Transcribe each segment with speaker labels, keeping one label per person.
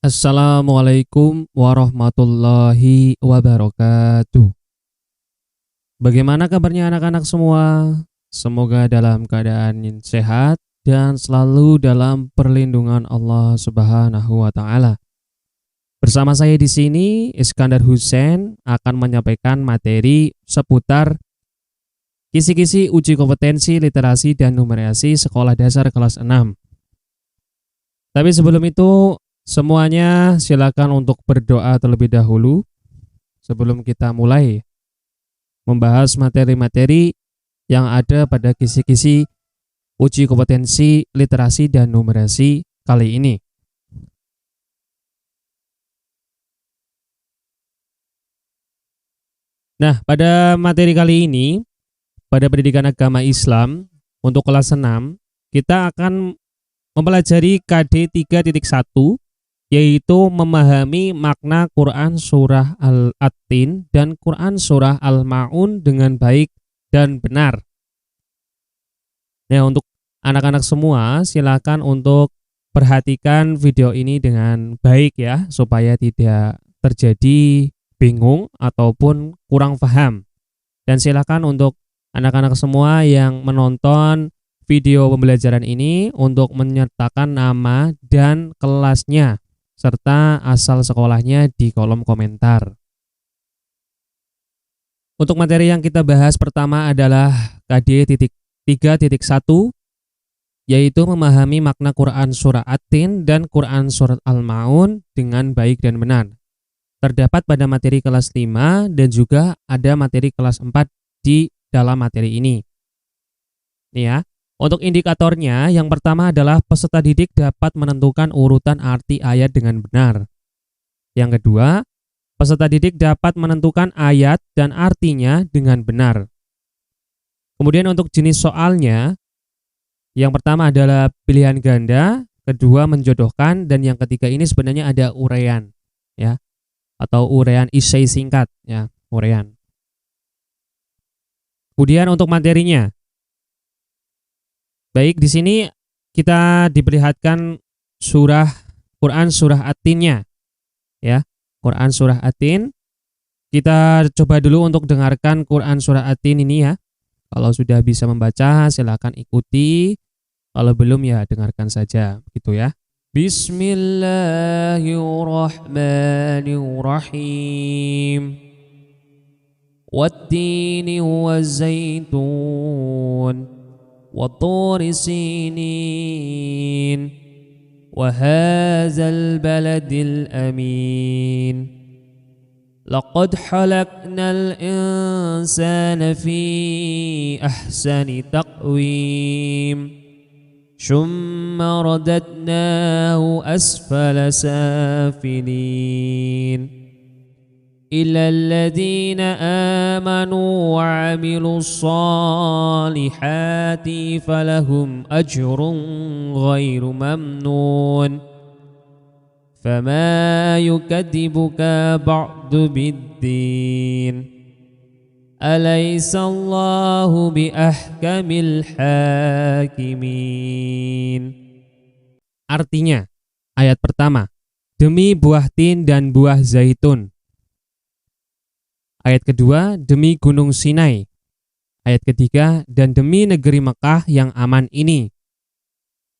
Speaker 1: Assalamualaikum warahmatullahi wabarakatuh. Bagaimana kabarnya anak-anak semua? Semoga dalam keadaan yang sehat dan selalu dalam perlindungan Allah Subhanahu wa taala. Bersama saya di sini Iskandar Hussein akan menyampaikan materi seputar kisi-kisi uji kompetensi literasi dan numerasi sekolah dasar kelas 6. Tapi sebelum itu semuanya silakan untuk berdoa terlebih dahulu sebelum kita mulai membahas materi-materi yang ada pada kisi-kisi uji kompetensi literasi dan numerasi kali ini. Nah, pada materi kali ini, pada pendidikan agama Islam untuk kelas 6, kita akan mempelajari KD 3.1, yaitu memahami makna Quran Surah Al-At-Tin dan Quran Surah Al-Ma'un dengan baik dan benar. Nah, untuk anak-anak semua silakan untuk perhatikan video ini dengan baik ya, supaya tidak terjadi bingung ataupun kurang paham. Dan silakan untuk anak-anak semua yang menonton video pembelajaran ini untuk menyertakan nama dan kelasnya serta asal sekolahnya di kolom komentar. Untuk materi yang kita bahas pertama adalah KD 3.1, yaitu memahami makna Quran Surah At-Tin dan Quran Surah Al-Ma'un dengan baik dan benar. Terdapat pada materi kelas 5 dan juga ada materi kelas 4 di dalam materi ini. Nih ya. Untuk indikatornya, yang pertama adalah peserta didik dapat menentukan urutan arti ayat dengan benar. Yang kedua, peserta didik dapat menentukan ayat dan artinya dengan benar. Kemudian untuk jenis soalnya, yang pertama adalah pilihan ganda, kedua menjodohkan, dan yang ketiga ini sebenarnya ada uraian, ya, atau uraian esai singkat, ya, uraian. Kemudian untuk materinya, baik, di sini kita diperlihatkan Quran Surah At-Tinnya, ya, Quran Surah At-Tin. Kita coba dulu untuk dengarkan Quran Surah At-Tin ini ya. Kalau sudah bisa membaca silakan ikuti. Kalau belum ya dengarkan saja, gitu ya. Bismillahirrahmanirrahim. Wat-tini waz-zaitun وطور سينين وهذا البلد الأمين لقد خلقنا الإنسان في أحسن تقويم ثم رددناه أسفل سافلين إلى الذين آمنوا وعملوا الصالحات فلهم أجر غير ممنون فما يكذبك بعد بالدين أليس الله بأحكم الحاكمين. Artinya, ayat pertama, demi buah tin dan buah zaitun. Ayat kedua, demi gunung Sinai. Ayat ketiga, dan demi negeri Mekah yang aman ini.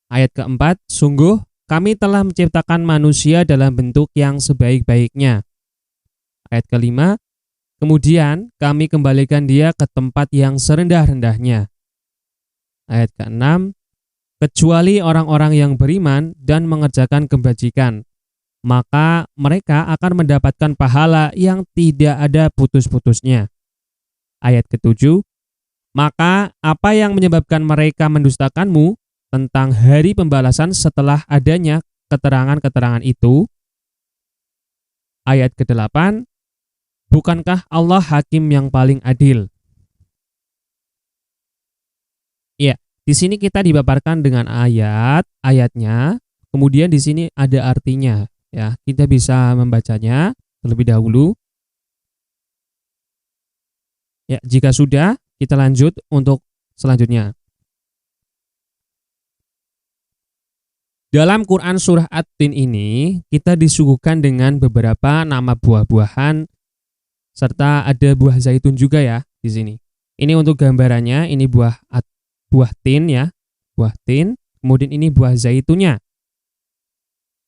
Speaker 1: Ayat keempat, sungguh kami telah menciptakan manusia dalam bentuk yang sebaik-baiknya. Ayat kelima, kemudian kami kembalikan dia ke tempat yang serendah-rendahnya. Ayat keenam, kecuali orang-orang yang beriman dan mengerjakan kebajikan, maka mereka akan mendapatkan pahala yang tidak ada putus-putusnya. Ayat ketujuh, maka apa yang menyebabkan mereka mendustakanmu tentang hari pembalasan setelah adanya keterangan-keterangan itu? Ayat ke-8, bukankah Allah hakim yang paling adil? Iya, di sini kita dipaparkan dengan ayatnya, kemudian di sini ada artinya. Ya, kita bisa membacanya terlebih dahulu. Ya, jika sudah, kita lanjut untuk selanjutnya. Dalam Quran surah At-Tin ini kita disuguhkan dengan beberapa nama buah-buahan serta ada buah zaitun juga ya di sini. Ini untuk gambarannya, ini buah tin ya, buah tin. Kemudian ini buah zaitunnya.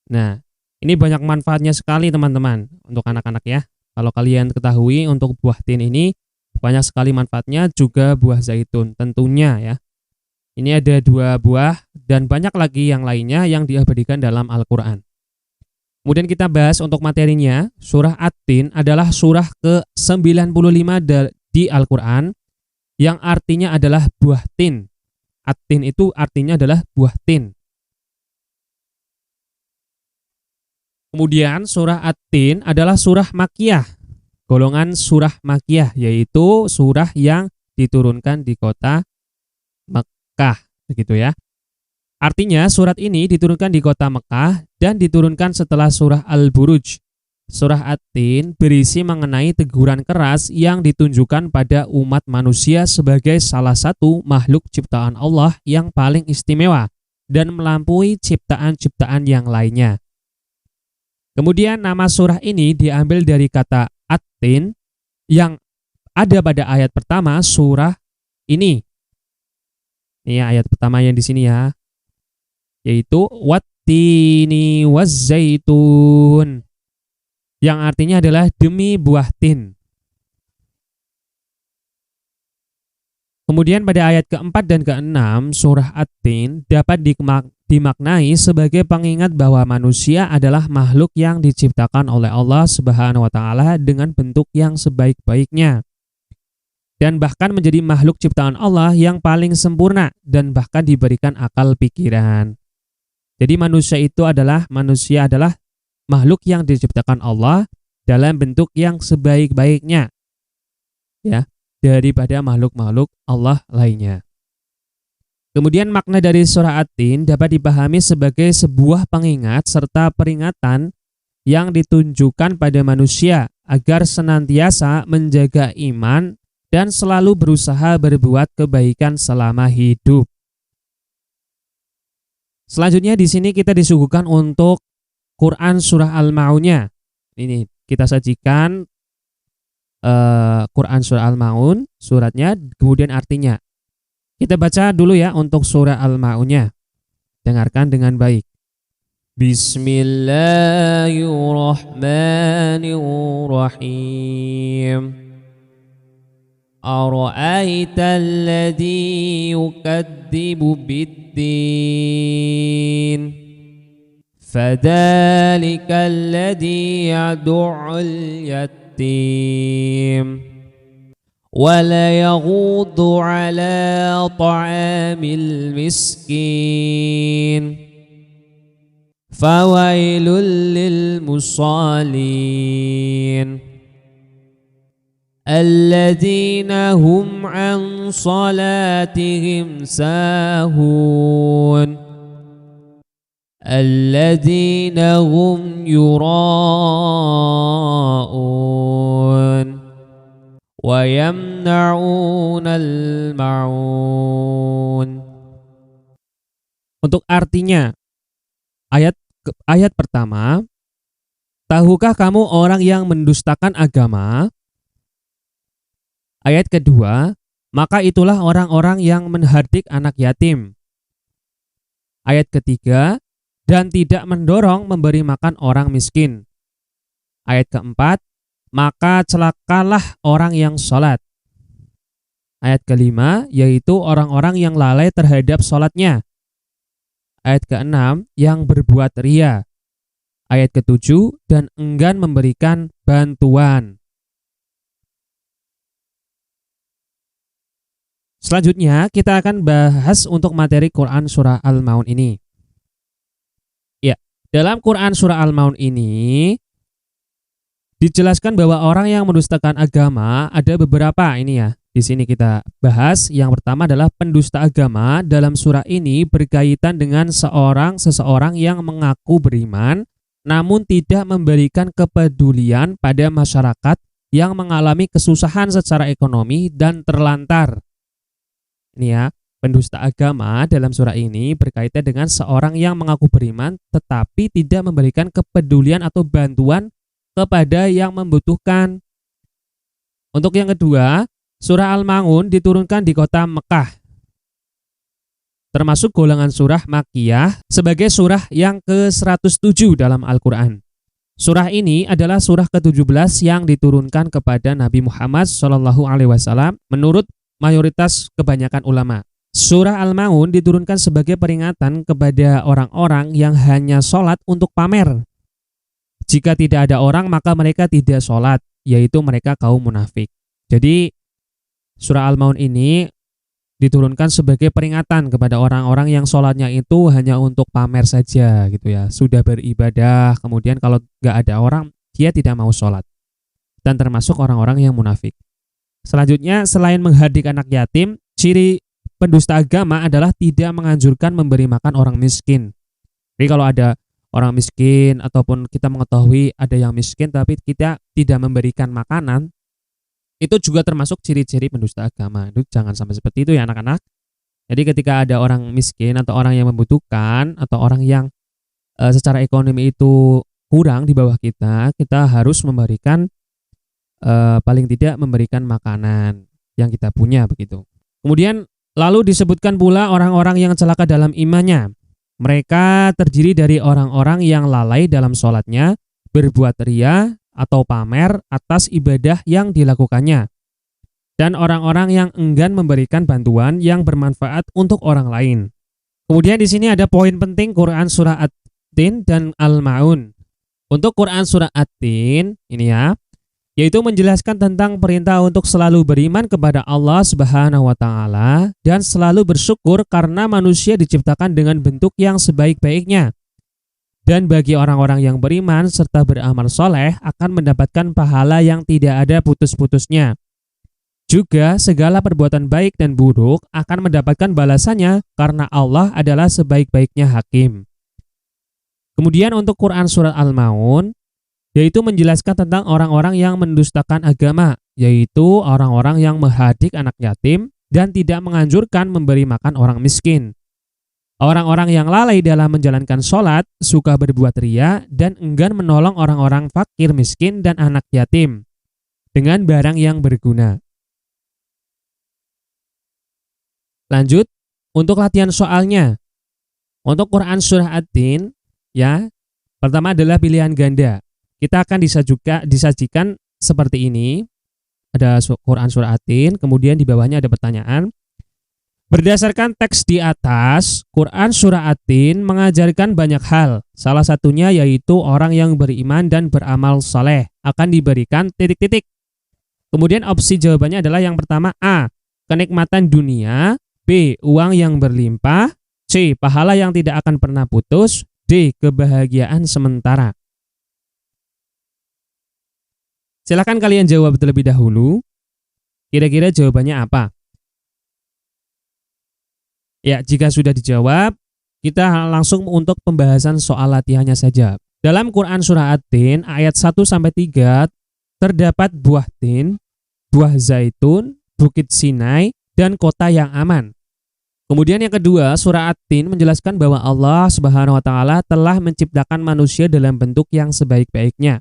Speaker 1: Nah, ini banyak manfaatnya sekali teman-teman untuk anak-anak ya. Kalau kalian ketahui untuk buah tin ini banyak sekali manfaatnya, juga buah zaitun tentunya ya. Ini ada 2 buah dan banyak lagi yang lainnya yang diabadikan dalam Al-Quran. Kemudian kita bahas untuk materinya, surah At-Tin adalah surah ke-95 di Al-Quran yang artinya adalah buah tin. At-Tin itu artinya adalah buah tin. Kemudian surah At-Tin adalah surah Makkiyah, golongan surah Makkiyah, yaitu surah yang diturunkan di kota Mekah, begitu ya. Artinya surat ini diturunkan di kota Mekah dan diturunkan setelah surah Al-Buruj. Surah At-Tin berisi mengenai teguran keras yang ditunjukkan pada umat manusia sebagai salah satu makhluk ciptaan Allah yang paling istimewa dan melampaui ciptaan-ciptaan yang lainnya. Kemudian nama surah ini diambil dari kata At-Tin yang ada pada ayat pertama surah ini. Ini ayat pertama yang di sini ya, yaitu wattini wazzaitun, yang artinya adalah demi buah tin. Kemudian pada ayat keempat dan keenam surah At-Tin dapat dimaknai sebagai pengingat bahwa manusia adalah makhluk yang diciptakan oleh Allah Subhanahu wa taala dengan bentuk yang sebaik-baiknya, dan bahkan menjadi makhluk ciptaan Allah yang paling sempurna dan bahkan diberikan akal pikiran. Jadi manusia adalah makhluk yang diciptakan Allah dalam bentuk yang sebaik-baiknya ya, daripada makhluk-makhluk Allah lainnya. Kemudian makna dari surah At-Tin dapat dipahami sebagai sebuah pengingat serta peringatan yang ditunjukkan pada manusia agar senantiasa menjaga iman dan selalu berusaha berbuat kebaikan selama hidup. Selanjutnya di sini kita disuguhkan untuk Quran surah Al-Ma'unnya. Ini kita sajikan Quran surah Al-Ma'un, suratnya, kemudian artinya. Kita baca dulu ya untuk surah Al-Ma'unnya. Dengarkan dengan baik. Bismillahirrahmanirrahim. Ara'aita alladhi yukadzibu biddin, fadhalika alladhi yadu'ul yatim, wala yaghuddu ala ta'amil miskin, fawailul lil musallin, alladzina hum an salatihim sahun, alladzina hum yura'un wa yamna'unal ma'un. Untuk artinya, ayat pertama, tahukah kamu orang yang mendustakan agama? Ayat kedua, maka itulah orang-orang yang menghardik anak yatim. Ayat ketiga, dan tidak mendorong memberi makan orang miskin. Ayat keempat, maka celakalah orang yang sholat. Ayat kelima, yaitu orang-orang yang lalai terhadap sholatnya. Ayat keenam, yang berbuat ria. Ayat ketujuh, dan enggan memberikan bantuan. Selanjutnya kita akan bahas untuk materi Quran surah Al-Ma'un ini. Ya, dalam Quran surah Al-Ma'un ini dijelaskan bahwa orang yang mendustakan agama ada beberapa ini ya. Di sini kita bahas yang pertama adalah pendusta agama. Dalam surah ini berkaitan dengan seseorang yang mengaku beriman namun tidak memberikan kepedulian pada masyarakat yang mengalami kesusahan secara ekonomi dan terlantar. Ini ya, Pendusta agama dalam surah ini berkaitan dengan seorang yang mengaku beriman tetapi tidak memberikan kepedulian atau bantuan kepada yang membutuhkan. Untuk yang kedua, surah Al-Maun diturunkan di kota Mekah, termasuk golongan surah Makkiyah sebagai surah yang ke-107 dalam Al-Quran. Surah ini adalah surah ke-17 yang diturunkan kepada Nabi Muhammad SAW menurut mayoritas kebanyakan ulama. Surah Al-Maun diturunkan sebagai peringatan kepada orang-orang yang hanya sholat untuk pamer. Jika tidak ada orang maka mereka tidak sholat, yaitu mereka kaum munafik. Jadi surah Al-Maun ini diturunkan sebagai peringatan kepada orang-orang yang sholatnya itu hanya untuk pamer saja gitu ya. Sudah beribadah, kemudian kalau nggak ada orang dia tidak mau sholat. Dan termasuk orang-orang yang munafik. Selanjutnya, selain menghadik anak yatim, ciri pendusta agama adalah tidak menganjurkan memberi makan orang miskin. Jadi kalau ada orang miskin ataupun kita mengetahui ada yang miskin tapi kita tidak memberikan makanan, itu juga termasuk ciri-ciri pendusta agama. Itu jangan sampai seperti itu ya anak-anak. Jadi ketika ada orang miskin atau orang yang membutuhkan atau orang yang secara ekonomi itu kurang di bawah kita, kita harus memberikan paling tidak memberikan makanan yang kita punya begitu. Kemudian lalu disebutkan pula orang-orang yang celaka dalam imannya. Mereka terdiri dari orang-orang yang lalai dalam sholatnya, berbuat ria atau pamer atas ibadah yang dilakukannya, dan orang-orang yang enggan memberikan bantuan yang bermanfaat untuk orang lain. Kemudian di sini ada poin penting Quran surah At-Tin dan Al-Maun. Untuk Quran surah At-Tin ini ya, yaitu menjelaskan tentang perintah untuk selalu beriman kepada Allah Subhanahu wa taala dan selalu bersyukur karena manusia diciptakan dengan bentuk yang sebaik-baiknya. Dan bagi orang-orang yang beriman serta beramal soleh akan mendapatkan pahala yang tidak ada putus-putusnya. Juga segala perbuatan baik dan buruk akan mendapatkan balasannya karena Allah adalah sebaik-baiknya hakim. Kemudian untuk Quran surat Al-Maun, yaitu menjelaskan tentang orang-orang yang mendustakan agama, yaitu orang-orang yang menghadik anak yatim dan tidak menganjurkan memberi makan orang miskin. Orang-orang yang lalai dalam menjalankan sholat, suka berbuat ria, dan enggan menolong orang-orang fakir miskin dan anak yatim dengan barang yang berguna. Lanjut, untuk latihan soalnya. Untuk Quran surah At-Tin, ya, pertama adalah pilihan ganda. Kita akan disajikan seperti ini. Ada Quran surah At-Tin, kemudian di bawahnya ada pertanyaan. Berdasarkan teks di atas, Quran surah At-Tin mengajarkan banyak hal. Salah satunya yaitu orang yang beriman dan beramal saleh akan diberikan titik-titik. Kemudian opsi jawabannya adalah yang pertama A, kenikmatan dunia, B, uang yang berlimpah, C, pahala yang tidak akan pernah putus, D, kebahagiaan sementara. Silakan kalian jawab terlebih dahulu. Kira-kira jawabannya apa? Ya, jika sudah dijawab, kita langsung untuk pembahasan soal latihannya saja. Dalam Quran surah At-Tin ayat 1-3 terdapat buah tin, buah zaitun, bukit Sinai, dan kota yang aman. Kemudian yang kedua, surah At-Tin menjelaskan bahwa Allah Subhanahu wa taala telah menciptakan manusia dalam bentuk yang sebaik-baiknya.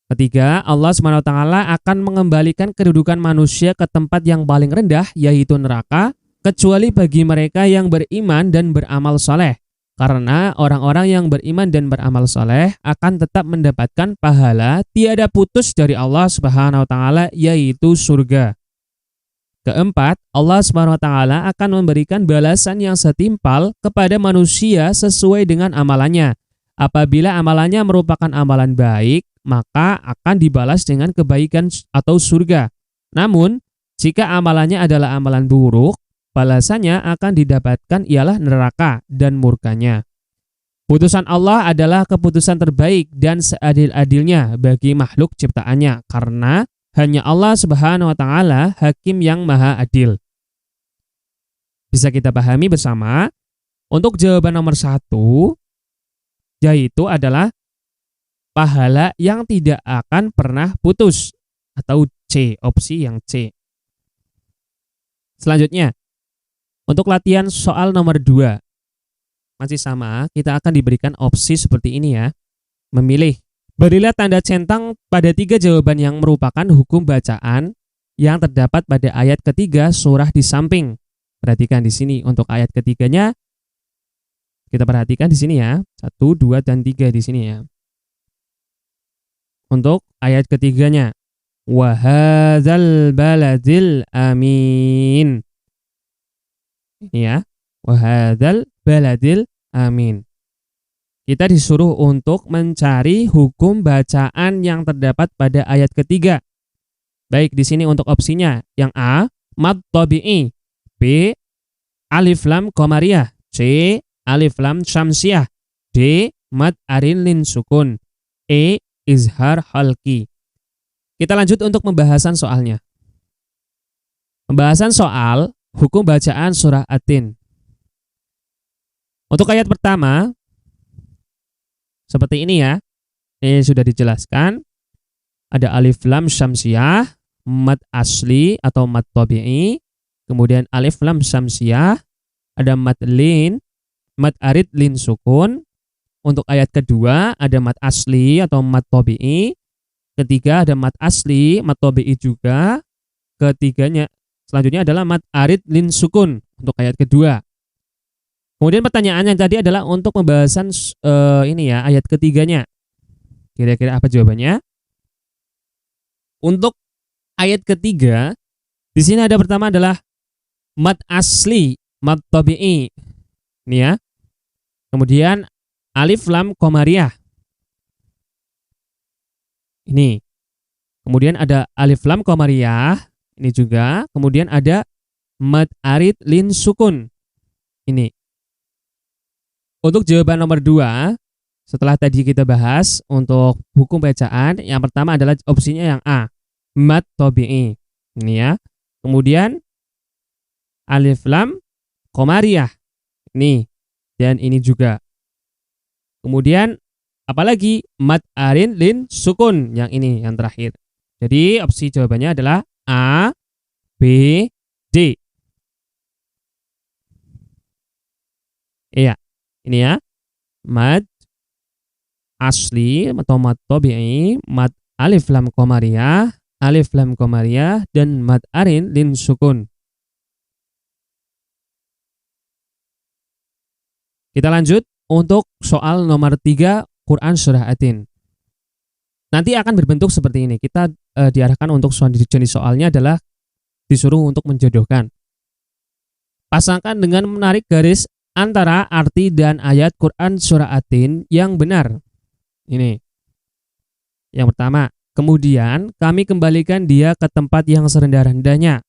Speaker 1: Ketiga, Allah SWT akan mengembalikan kedudukan manusia ke tempat yang paling rendah, yaitu neraka, kecuali bagi mereka yang beriman dan beramal saleh. Karena orang-orang yang beriman dan beramal saleh akan tetap mendapatkan pahala tiada putus dari Allah SWT, yaitu surga. Keempat, Allah SWT akan memberikan balasan yang setimpal kepada manusia sesuai dengan amalannya. Apabila amalannya merupakan amalan baik, maka akan dibalas dengan kebaikan atau surga. Namun, jika amalannya adalah amalan buruk, balasannya akan didapatkan ialah neraka dan murkanya. Putusan Allah adalah keputusan terbaik dan seadil-adilnya bagi makhluk ciptaannya, karena hanya Allah Subhanahu wa taala hakim yang maha adil. Bisa kita pahami bersama. Untuk jawaban nomor 1, yaitu adalah pahala yang tidak akan pernah putus, atau C, opsi yang C. Selanjutnya, Untuk latihan soal nomor 2, masih sama, kita akan diberikan opsi seperti ini ya. Memilih. Berilah tanda centang pada 3 jawaban yang merupakan hukum bacaan yang terdapat pada ayat ketiga surah di samping. Perhatikan di sini untuk ayat ketiganya. Kita perhatikan di sini ya. 1, 2, dan 3 di sini ya. Untuk ayat ketiganya. Wa hadzal baladil amin. Ini ya. Wa hadzal baladil amin. Kita disuruh untuk mencari hukum bacaan yang terdapat pada ayat ketiga. Baik, di sini untuk opsinya. Yang A, mad tabi'i. B, alif lam qamariyah. C, alif lam syamsiyah. D, mad arin lin sukun. E, izhar halqi. Kita lanjut untuk pembahasan soalnya. Pembahasan soal hukum bacaan surah At-Tin. Untuk ayat pertama, seperti ini ya. Ini sudah dijelaskan. Ada alif lam syamsiyah, mad asli atau mad tabi'i. Kemudian alif lam syamsiyah, ada mad lin, mad arid lin sukun. Untuk ayat kedua ada mad asli atau mad tabi'i. Ketiga ada mad asli, mad tabi'i juga. Ketiganya selanjutnya adalah mad arid lin sukun untuk ayat kedua. Kemudian pertanyaannya tadi adalah untuk pembahasan ini ya, ayat ketiganya. Kira-kira apa jawabannya? Untuk ayat ketiga, di sini ada pertama adalah mad asli, mad tabi'i. Ini ya. Kemudian alif lam qamariyah. Ini. Kemudian ada alif lam qamariyah, ini juga. Kemudian ada mad arid lin sukun. Ini. Untuk jawaban nomor 2, setelah tadi kita bahas untuk hukum bacaan, yang pertama adalah opsinya yang A, mad tabi'i. Ini ya. Kemudian alif lam qamariyah. Ini. Dan ini juga. Kemudian apalagi mad arin lin sukun, yang ini yang terakhir. Jadi opsi jawabannya adalah A, B, D. Iya. Ini ya, mad asli atau mad tabi'i, mad alif lam qamariyah, dan mad arin lin sukun. Kita lanjut untuk soal nomor 3 Quran Surah At-Tin. Nanti akan berbentuk seperti ini. Kita diarahkan untuk jenis soalnya adalah disuruh untuk menjodohkan. Pasangkan dengan menarik garis antara arti dan ayat Quran Surah At-Tin yang benar. Ini. Yang pertama, kemudian kami kembalikan dia ke tempat yang serendah-rendahnya.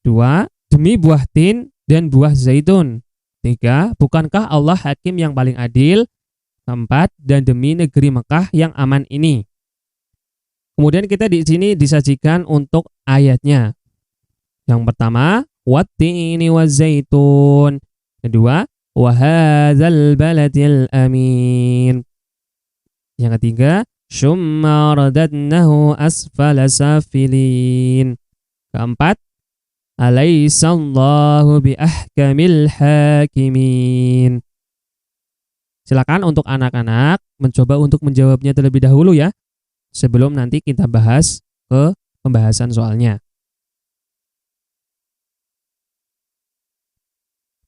Speaker 1: 2, demi buah tin dan buah zaitun. 3, bukankah Allah hakim yang paling adil? 4, dan demi negeri Mekah yang aman ini. Kemudian kita di sini disajikan untuk ayatnya. Yang pertama, wat-tini waz-zaitun. Kedua, wa hadzal baladil amin. Yang ketiga, summa radadnahu asfala safilin. Keempat, alaisallahu biahkamil hakimin. Silakan untuk anak-anak mencoba untuk menjawabnya terlebih dahulu ya, sebelum nanti kita bahas ke pembahasan soalnya.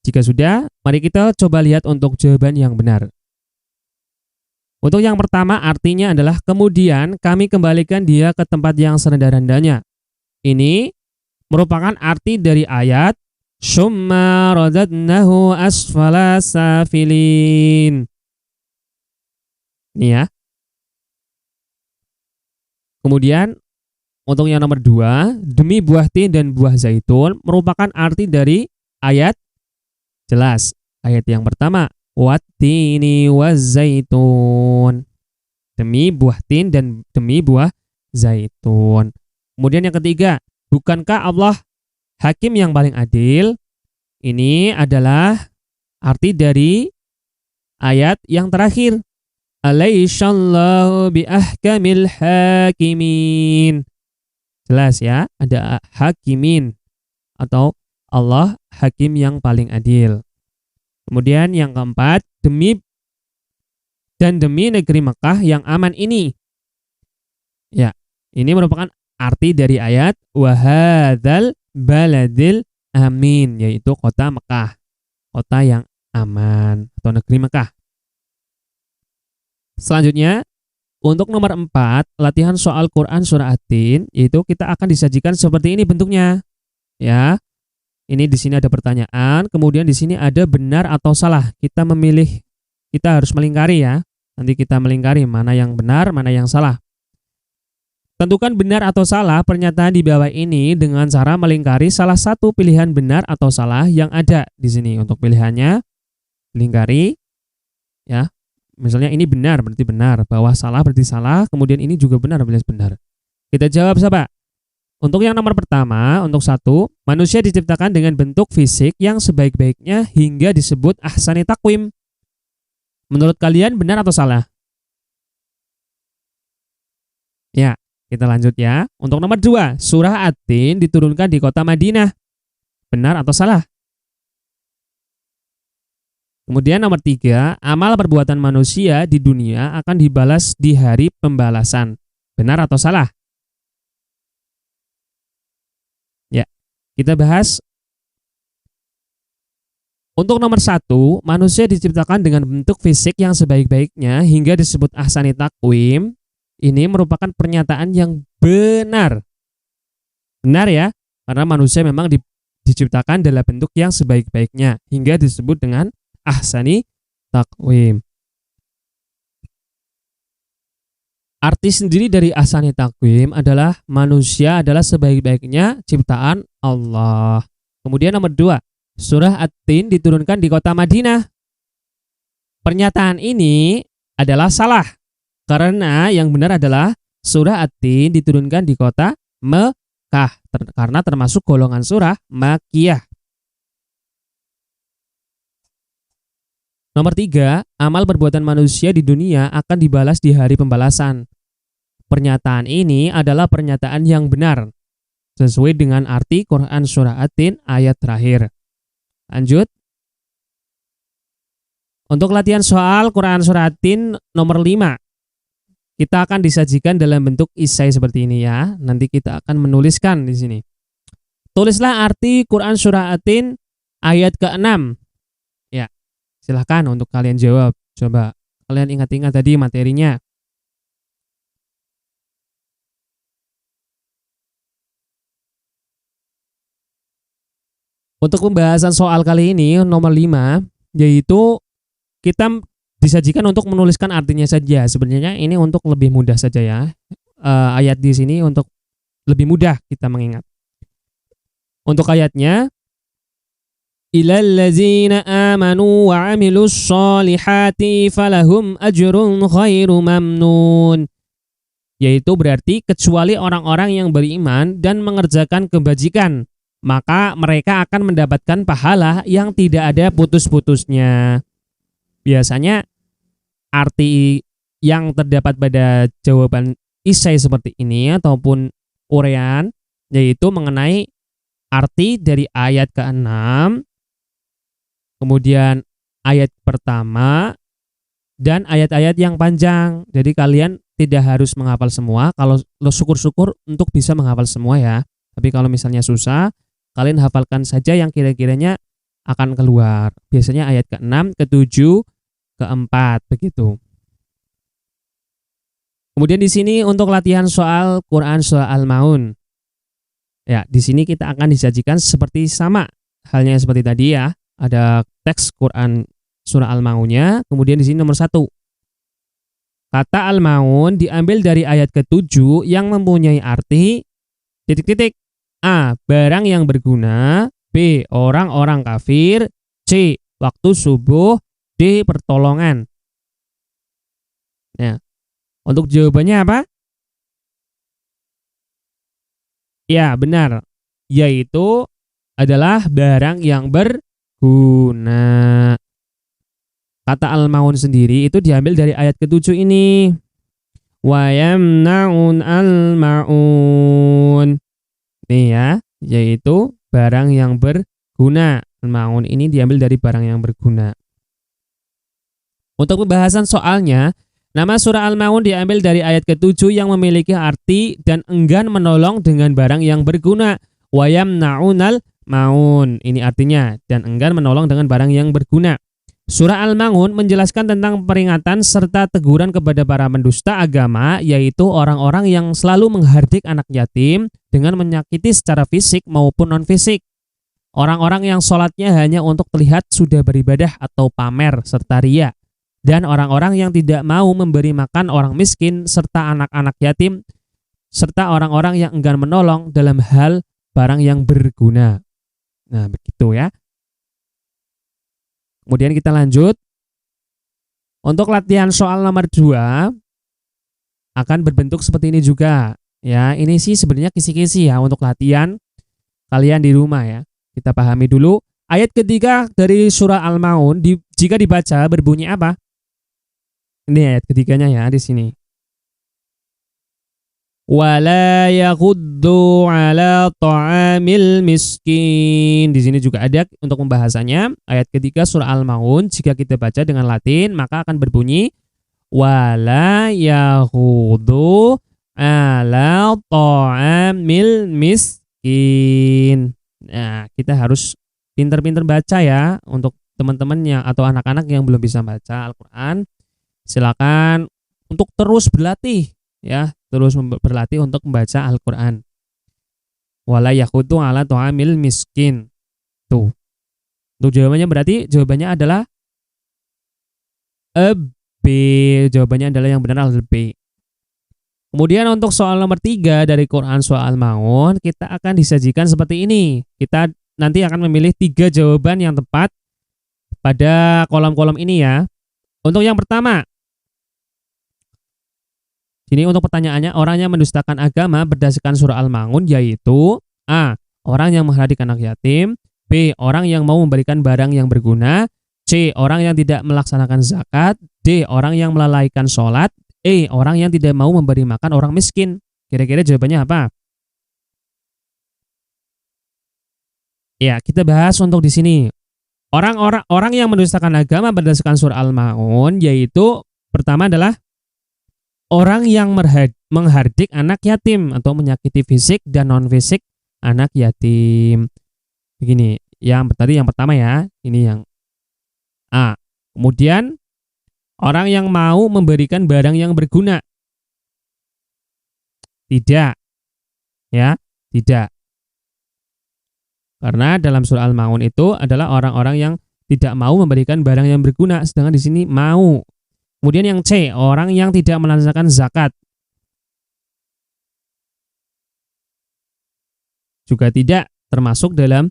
Speaker 1: Jika sudah, mari kita coba lihat untuk jawaban yang benar. Untuk yang pertama artinya adalah kemudian kami kembalikan dia ke tempat yang serendah-rendahnya. Ini merupakan arti dari ayat summa radadnahu asfala safilin. Ini ya. Kemudian untuk yang nomor 2, demi buah tin dan buah zaitun merupakan arti dari ayat. Jelas, ayat yang pertama, wat-tini waz-zaitun. Demi buah tin dan demi buah zaitun. Kemudian yang ketiga, bukankah Allah hakim yang paling adil? Ini adalah arti dari ayat yang terakhir. Alaisallahu biahkamil hakimin. Jelas ya, ada hakimin atau Allah hakim yang paling adil. Kemudian yang keempat, demi negeri Mekah yang aman ini. Ya, ini merupakan arti dari ayat wahadzal baladil amin, yaitu kota Mekah, kota yang aman atau negeri Mekah. Selanjutnya, untuk nomor 4, latihan soal Quran surah At-Tin, yaitu kita akan disajikan seperti ini bentuknya. Ya. Ini di sini ada pertanyaan, kemudian di sini ada benar atau salah. Kita harus melingkari ya. Nanti kita melingkari mana yang benar, mana yang salah. Tentukan benar atau salah pernyataan di bawah ini dengan cara melingkari salah satu pilihan benar atau salah yang ada di sini. Untuk pilihannya, lingkari ya. Misalnya ini benar berarti benar, bawah salah berarti salah, kemudian ini juga benar berarti benar. Kita jawab siapa? Untuk yang nomor pertama, untuk 1, manusia diciptakan dengan bentuk fisik yang sebaik-baiknya hingga disebut ahsani taqwim. Menurut kalian benar atau salah? Ya, kita lanjut ya. Untuk nomor 2, surah At-Tin diturunkan di kota Madinah. Benar atau salah? Kemudian nomor 3, amal perbuatan manusia di dunia akan dibalas di hari pembalasan. Benar atau salah? Ya, kita bahas. Untuk nomor 1, manusia diciptakan dengan bentuk fisik yang sebaik-baiknya hingga disebut ahsani taqwim. Ini merupakan pernyataan yang benar. Benar ya, karena manusia memang diciptakan dalam bentuk yang sebaik-baiknya hingga disebut dengan ahsani taqwim. Arti sendiri dari ahsani taqwim adalah manusia adalah sebaik-baiknya ciptaan Allah. Kemudian nomor 2, surah At-Tin diturunkan di kota Madinah. Pernyataan ini adalah salah karena yang benar adalah surah At-Tin diturunkan di kota Mekah karena termasuk golongan surah Makkiyah. Nomor 3, amal perbuatan manusia di dunia akan dibalas di hari pembalasan. Pernyataan ini adalah pernyataan yang benar, sesuai dengan arti Quran surah At-Tin ayat terakhir. Lanjut. Untuk latihan soal Quran surah At-Tin nomor 5, kita akan disajikan dalam bentuk isai seperti ini ya. Nanti kita akan menuliskan di sini. Tulislah arti Quran surah At-Tin ayat ke-6. Silahkan untuk kalian jawab. Coba kalian ingat-ingat tadi materinya. Untuk pembahasan soal kali ini nomor 5, yaitu kita disajikan untuk menuliskan artinya saja. Sebenarnya ini untuk lebih mudah saja ya. Ayat di sini untuk lebih mudah kita mengingat. Untuk ayatnya, Ilal ladzina amanu wa 'amilus sholihati falahum ajrun ghairu mamnun. Yaitu berarti kecuali orang-orang yang beriman dan mengerjakan kebajikan, maka mereka akan mendapatkan pahala yang tidak ada putus-putusnya. Biasanya arti yang terdapat pada jawaban isai seperti ini ataupun uraian yaitu mengenai arti dari ayat ke-6, kemudian ayat pertama, dan ayat-ayat yang panjang. Jadi kalian tidak harus menghafal semua. Kalau syukur-syukur untuk bisa menghafal semua ya. Tapi kalau misalnya susah, kalian hafalkan saja yang kira-kiranya akan keluar. Biasanya ayat ke-6, ke-7, ke-4 begitu. Kemudian di sini untuk latihan soal Quran surah Al-Maun. Ya, di sini kita akan disajikan seperti sama halnya seperti tadi ya. Ada teks Quran surah Al-Maunnya, kemudian di sini nomor 1. Kata Al-Maun diambil dari ayat ke-7 yang mempunyai arti titik-titik. A. Barang yang berguna. B. Orang-orang kafir. C. Waktu subuh. D. Pertolongan. Nah, untuk jawabannya apa? Ya, benar. Yaitu adalah barang yang berguna. Kata Al-Maun sendiri itu diambil dari ayat ke-7 ini. Wa yamna'un al-ma'un. Nih ya, yaitu barang yang berguna. berguna. Al-maun ini diambil dari barang yang berguna. Untuk pembahasan soalnya, nama surah Al-Maun diambil dari ayat ke-7 yang memiliki arti dan enggan menolong dengan barang yang berguna. Wa yamna'unal maun. Ini artinya, dan enggan menolong dengan barang yang berguna. Surah Al-Maun menjelaskan tentang peringatan serta teguran kepada para pendusta agama, yaitu orang-orang yang selalu menghardik anak yatim dengan menyakiti secara fisik maupun non-fisik. Orang-orang yang sholatnya hanya untuk terlihat sudah beribadah atau pamer serta ria. Dan orang-orang yang tidak mau memberi makan orang miskin serta anak-anak yatim, serta orang-orang yang enggan menolong dalam hal barang yang berguna. Nah, begitu ya. Kemudian kita lanjut. Untuk latihan soal nomor 2 akan berbentuk seperti ini juga. Ya, ini sih sebenarnya kisi-kisi ya untuk latihan kalian di rumah ya. Kita pahami dulu. Ayat ketiga dari surah Al-Maun jika dibaca berbunyi apa? Ini ayat ketiganya ya di sini. Wala yaghuddu ala ta'amil miskin. Di sini juga ada untuk pembahasannya. Ayat ketiga surah Al-Maun jika kita baca dengan Latin maka akan berbunyi wala yaghuddu ala ta'amil miskin. Nah, kita harus pintar-pintar baca ya untuk teman-temannya atau anak-anak yang belum bisa baca Al-Quran. Silakan untuk terus berlatih ya, terus berlatih untuk membaca Al-Quran. Wala yaqutu ala ta'amil miskin. Tuh. Untuk jawabannya berarti jawabannya adalah B. Jawabannya adalah yang benar adalah B. Kemudian untuk soal nomor 3 dari Quran surah Al-Maun, kita akan disajikan seperti ini. Kita nanti akan memilih 3 jawaban yang tepat pada kolom-kolom ini ya. Untuk yang pertama, ini untuk pertanyaannya, orang yang mendustakan agama berdasarkan surah Al-Maun yaitu A. Orang yang menghardik anak yatim. B. Orang yang mau memberikan barang yang berguna. C. Orang yang tidak melaksanakan zakat. D. Orang yang melalaikan sholat. E. Orang yang tidak mau memberi makan orang miskin. Kira-kira jawabannya apa? Ya, kita bahas untuk di sini. Orang yang mendustakan agama berdasarkan surah Al-Maun yaitu pertama adalah orang yang menghardik anak yatim atau menyakiti fisik dan non-fisik anak yatim. Begini, yang pertama ya, ini yang A. Kemudian orang yang mau memberikan barang yang berguna. Tidak. Ya, tidak. Karena dalam surah Al-Maun itu adalah orang-orang yang tidak mau memberikan barang yang berguna, sedangkan di sini mau. Kemudian yang C, orang yang tidak melaksanakan zakat. Juga tidak termasuk dalam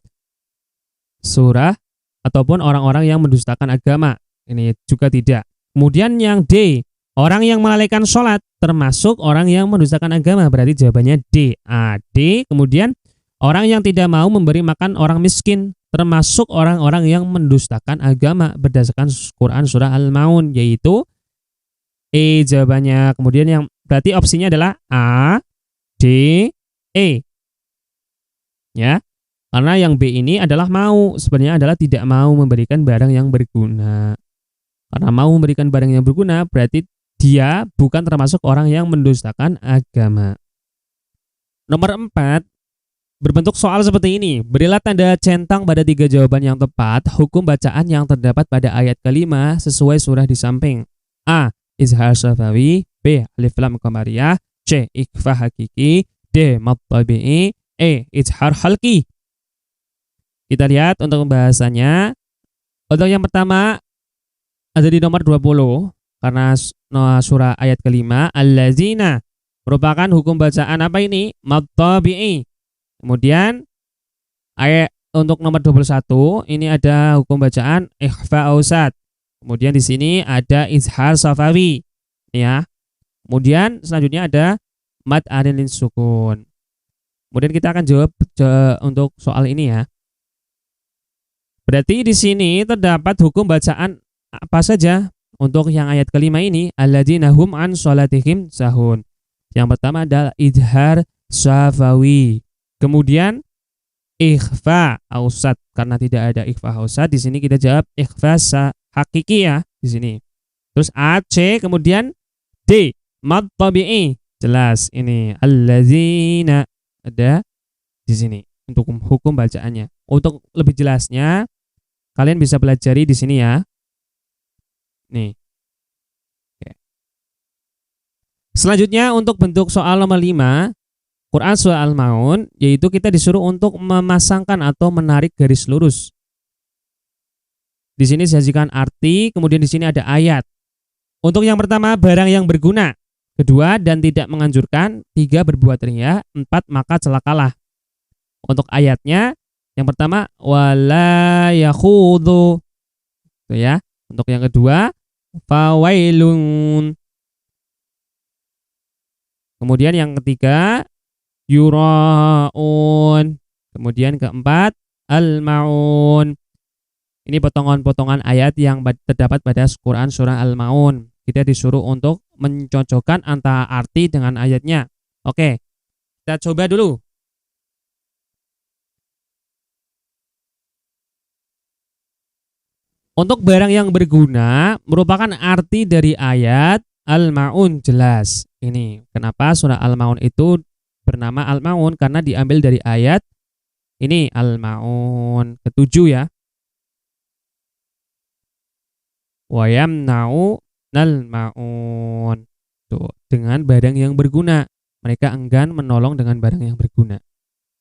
Speaker 1: surah ataupun orang-orang yang mendustakan agama. Ini juga tidak. Kemudian yang D, orang yang melalaikan sholat, termasuk orang yang mendustakan agama. Berarti jawabannya D. A, D. Kemudian orang yang tidak mau memberi makan orang miskin, termasuk orang-orang yang mendustakan agama berdasarkan Quran surah Al-Maun, yaitu E jawabannya. Kemudian yang berarti opsinya adalah A, D, E. Ya. Karena yang B ini adalah mau, sebenarnya adalah tidak mau memberikan barang yang berguna. Karena mau memberikan barang yang berguna berarti dia bukan termasuk orang yang mendustakan agama. Nomor 4, berbentuk soal seperti ini. Berilah tanda centang pada 3 jawaban yang tepat, hukum bacaan yang terdapat pada ayat kelima sesuai surah di samping. A. Izhar syafawi. B. Alif lam qamariyah. C. Ikhfa hakiki. D. Mad tabi'i. E. Izhar halqi. Kita lihat untuk pembahasannya. Untuk yang pertama ada di nomor 20 karena surah ayat kelima allazina merupakan hukum bacaan apa ini? Mad tabi'i. Kemudian ayat untuk nomor 21 ini ada hukum bacaan ikhfa ausat. Kemudian di sini ada izhar safawi ya. Kemudian selanjutnya ada mad arin sukun. Kemudian kita akan jawab untuk soal ini ya. Berarti di sini terdapat hukum bacaan apa saja untuk yang ayat kelima ini alladzina hum an sholatihim sahun. Yang pertama adalah izhar safawi. Kemudian ikhfa ausat. Karena tidak ada ikhfa ausat, di sini kita jawab ikhfa hakiki ya di sini. Terus A, C, kemudian D, mad tabi'i. Jelas ini allazina ada di sini untuk hukum bacaannya. Untuk lebih jelasnya kalian bisa pelajari di sini ya. Nih. Oke. Selanjutnya untuk bentuk soal nomor 5 Quran surah Al-Maun, yaitu kita disuruh untuk memasangkan atau menarik garis lurus. Di sini disajikan arti, kemudian di sini ada ayat. Untuk yang pertama, barang yang berguna. Kedua, dan tidak menganjurkan. 3, berbuat riya. 4, maka celakalah. Untuk ayatnya, yang pertama, wala yakhudhu. Itu ya. Untuk yang kedua, fawailun. Kemudian yang ketiga, yura'un. Kemudian keempat, al-ma'un. Ini potongan-potongan ayat yang terdapat pada Quran surah Al-Maun. Kita disuruh untuk mencocokkan antara arti dengan ayatnya. Oke, kita coba dulu. Untuk barang yang berguna merupakan arti dari ayat Al-Maun, jelas. Ini kenapa surah Al-Maun itu bernama Al-Maun, karena diambil dari ayat ini Al-Maun ke-7 ya. Wa yamna'u al-ma'un. Tuh, dengan barang yang berguna. Mereka enggan menolong dengan barang yang berguna.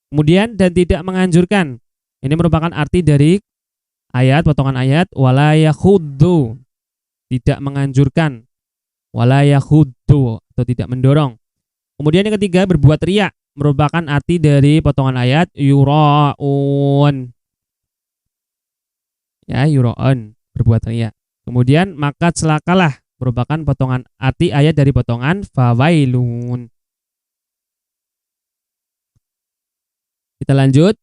Speaker 1: Kemudian dan tidak menganjurkan. Ini merupakan arti dari ayat, potongan ayat wala yakhuddu. Tidak menganjurkan. Wala yakhuddu atau tidak mendorong. Kemudian yang ketiga, berbuat riya. Merupakan arti dari potongan ayat yura'un. Ya, yura'un, berbuat riya. Kemudian maka celakalah merupakan potongan arti ayat dari potongan fawailun. Kita lanjut.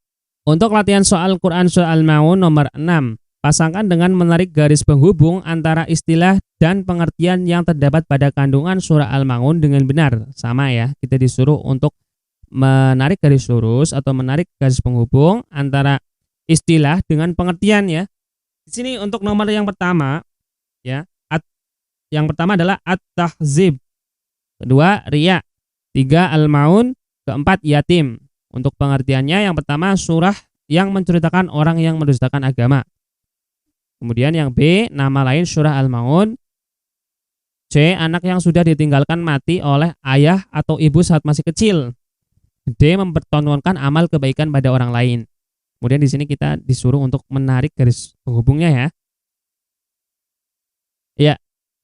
Speaker 1: Untuk latihan soal Quran surah Al-Maun nomor 6. Pasangkan dengan menarik garis penghubung antara istilah dan pengertian yang terdapat pada kandungan surah Al-Maun dengan benar. Sama ya, kita disuruh untuk menarik garis lurus atau menarik garis penghubung antara istilah dengan pengertian ya. Di sini untuk nomor yang pertama ya, yang pertama adalah at-tahzib. Kedua, riya. 3, al-maun. Keempat, yatim. Untuk pengertiannya yang pertama surah yang menceritakan orang yang mendustakan agama. Kemudian yang B, nama lain surah Al-Maun. C, anak yang sudah ditinggalkan mati oleh ayah atau ibu saat masih kecil. D, mempertontonkan amal kebaikan pada orang lain. Kemudian di sini kita disuruh untuk menarik garis penghubungnya ya. Ya,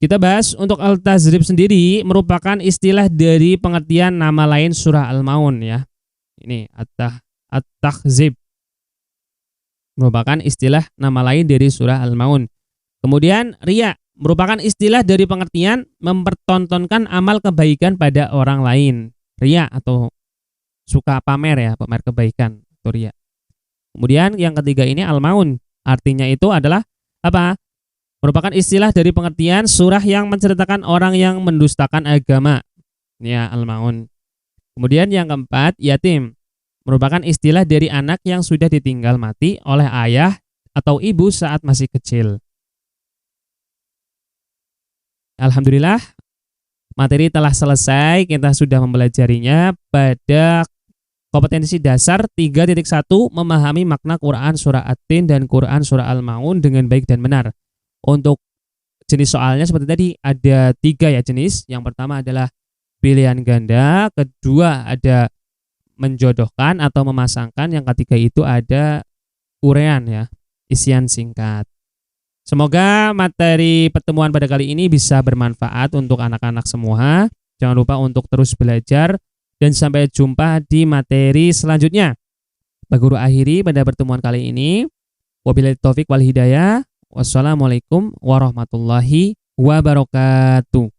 Speaker 1: kita bahas untuk al-tazrib sendiri merupakan istilah dari pengertian nama lain surah Al-Maun ya. Ini at-tahzib merupakan istilah nama lain dari surah Al-Maun. Kemudian riya merupakan istilah dari pengertian mempertontonkan amal kebaikan pada orang lain. Riya atau suka pamer ya, pamer kebaikan itu riya. Kemudian yang ketiga ini al-maun. Artinya itu adalah apa? Merupakan istilah dari pengertian surah yang menceritakan orang yang mendustakan agama. Ya, al-maun. Kemudian yang keempat, yatim. Merupakan istilah dari anak yang sudah ditinggal mati oleh ayah atau ibu saat masih kecil. Alhamdulillah, materi telah selesai. Kita sudah mempelajarinya pada kompetensi dasar 3.1 memahami makna Quran surah At-Tin dan Quran surah Al-Maun dengan baik dan benar. Untuk jenis soalnya seperti tadi ada 3 ya jenis. Yang pertama adalah pilihan ganda, kedua ada menjodohkan atau memasangkan, yang ketiga itu ada uraian ya, isian singkat. Semoga materi pertemuan pada kali ini bisa bermanfaat untuk anak-anak semua. Jangan lupa untuk terus belajar dan sampai jumpa di materi selanjutnya. Pak Guru akhiri pada pertemuan kali ini. Wabillahi taufik wal hidayah. Wassalamualaikum warahmatullahi wabarakatuh.